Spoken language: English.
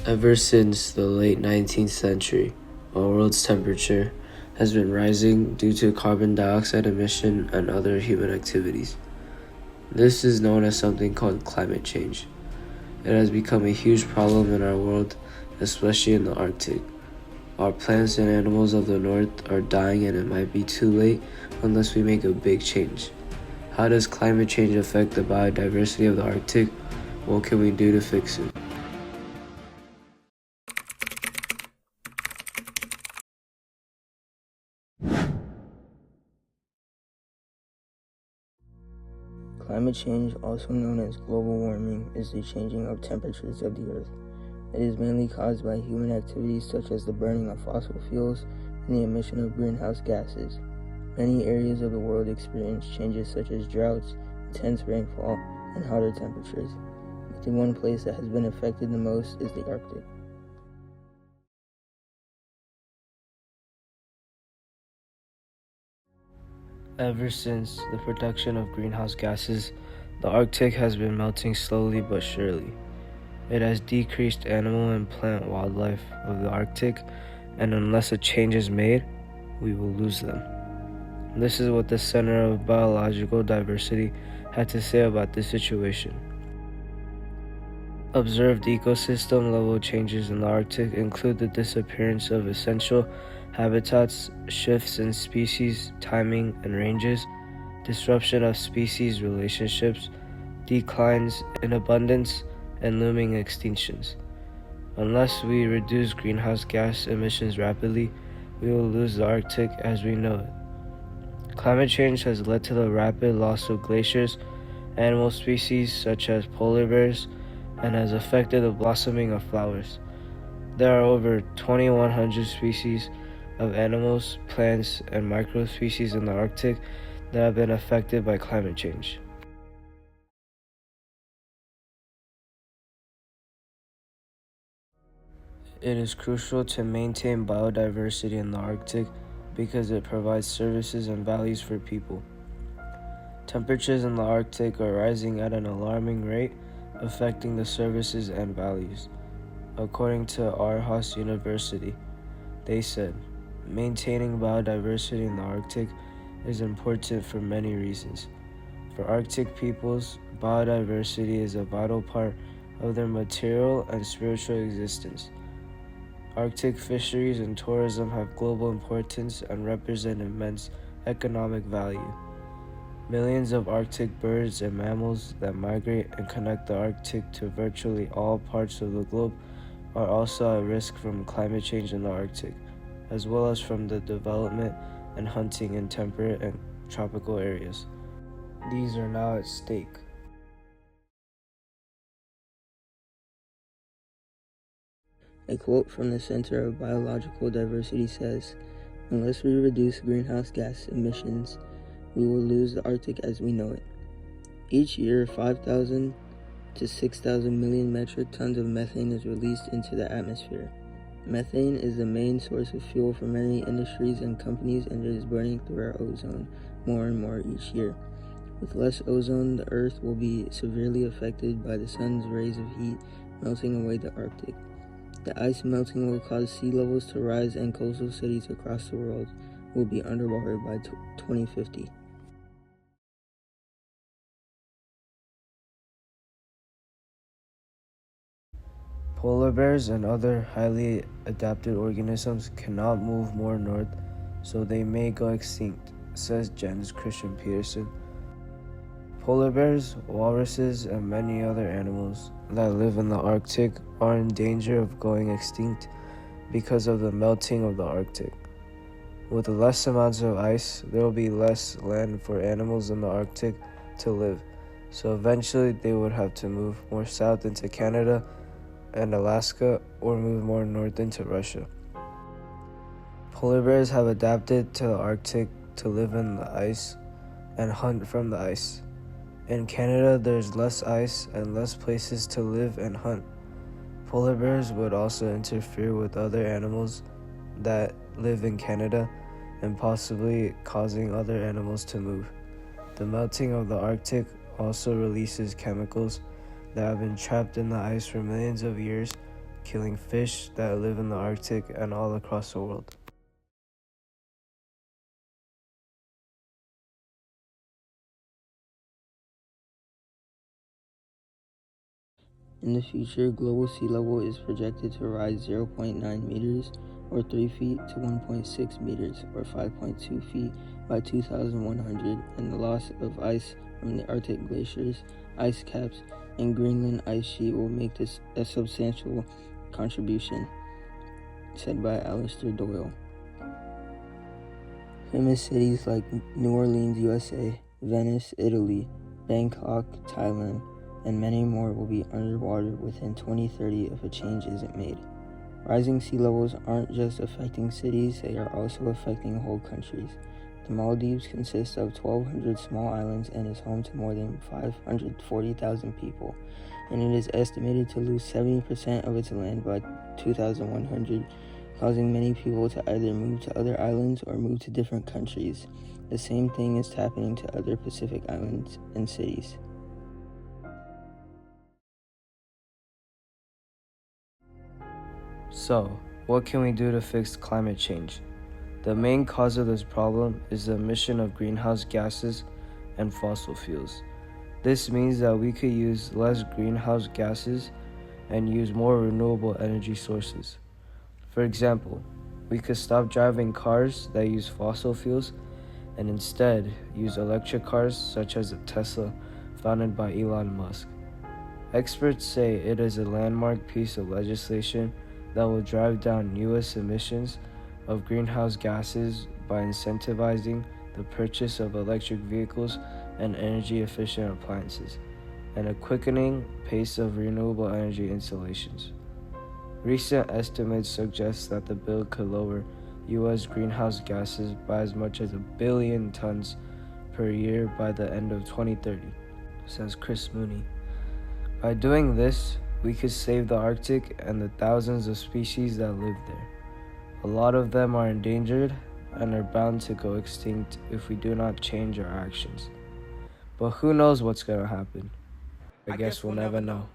Ever since the late 19th century, our world's temperature has been rising due to carbon dioxide emission and other human activities. This is known as something called climate change. It has become a huge problem in our world, especially in the Arctic. Our plants and animals of the north are dying, and it might be too late unless we make a big change. How does climate change affect the biodiversity of the Arctic? What can we do to fix it? Climate change, also known as global warming, is the changing of temperatures of the Earth. It is mainly caused by human activities such as the burning of fossil fuels and the emission of greenhouse gases. Many areas of the world experience changes such as droughts, intense rainfall, and hotter temperatures. But the one place that has been affected the most is the Arctic. Ever since the production of greenhouse gases, the Arctic has been melting slowly but surely. It has decreased animal and plant wildlife of the Arctic, and unless a change is made, we will lose them. This is what the Center of Biological Diversity had to say about this situation. Observed ecosystem level changes in the Arctic include the disappearance of essential habitats, shifts in species, timing, and ranges, disruption of species relationships, declines in abundance, and looming extinctions. Unless we reduce greenhouse gas emissions rapidly, we will lose the Arctic as we know it. Climate change has led to the rapid loss of glaciers, animal species such as polar bears, and has affected the blossoming of flowers. There are over 2,100 species of animals, plants, and microspecies in the Arctic that have been affected by climate change. It is crucial to maintain biodiversity in the Arctic because it provides services and values for people. Temperatures in the Arctic are rising at an alarming rate, affecting the services and values. According to Aarhus University, they said, maintaining biodiversity in the Arctic is important for many reasons. For Arctic peoples, biodiversity is a vital part of their material and spiritual existence. Arctic fisheries and tourism have global importance and represent immense economic value. Millions of Arctic birds and mammals that migrate and connect the Arctic to virtually all parts of the globe are also at risk from climate change in the Arctic, as well as from the development and hunting in temperate and tropical areas. These are now at stake. A quote from the Center of Biological Diversity says, "Unless we reduce greenhouse gas emissions, we will lose the Arctic as we know it." Each year, 5,000 to 6,000 million metric tons of methane is released into the atmosphere. Methane is the main source of fuel for many industries and companies, and it is burning through our ozone more and more each year. With less ozone, the Earth will be severely affected by the sun's rays of heat melting away the Arctic. The ice melting will cause sea levels to rise, and coastal cities across the world will be underwater by 2050. Polar bears and other highly adapted organisms cannot move more north, so they may go extinct, says Jens Christian Peterson. Polar bears, walruses, and many other animals that live in the Arctic are in danger of going extinct because of the melting of the Arctic. With less amounts of ice, there will be less land for animals in the Arctic to live, so eventually they would have to move more south into Canada and Alaska, or move more north into Russia. Polar bears have adapted to the Arctic to live in the ice and hunt from the ice. In Canada, there's less ice and less places to live and hunt. Polar bears would also interfere with other animals that live in Canada and possibly causing other animals to move. The melting of the Arctic also releases chemicals that have been trapped in the ice for millions of years, killing fish that live in the Arctic and all across the world. In the future, global sea level is projected to rise 0.9 meters or 3 feet to 1.6 meters or 5.2 feet by 2100, and the loss of ice from the Arctic glaciers, ice caps, and Greenland ice sheet will make this a substantial contribution, said by Alistair Doyle. Famous cities like New Orleans, USA, Venice, Italy, Bangkok, Thailand, and many more will be underwater within 2030 if a change isn't made. Rising sea levels aren't just affecting cities, they are also affecting whole countries. The Maldives consists of 1,200 small islands and is home to more than 540,000 people, and it is estimated to lose 70% of its land by 2100, causing many people to either move to other islands or move to different countries. The same thing is happening to other Pacific islands and cities. So, what can we do to fix climate change? The main cause of this problem is the emission of greenhouse gases and fossil fuels. This means that we could use less greenhouse gases and use more renewable energy sources. For example, we could stop driving cars that use fossil fuels and instead use electric cars such as the Tesla founded by Elon Musk. Experts say it is a landmark piece of legislation that will drive down U.S. emissions of greenhouse gases by incentivizing the purchase of electric vehicles and energy-efficient appliances, and a quickening pace of renewable energy installations. Recent estimates suggest that the bill could lower U.S. greenhouse gases by as much as 1 billion tons per year by the end of 2030, says Chris Mooney. By doing this, we could save the Arctic and the thousands of species that live there. A lot of them are endangered and are bound to go extinct if we do not change our actions. But who knows what's going to happen? I guess we'll never know.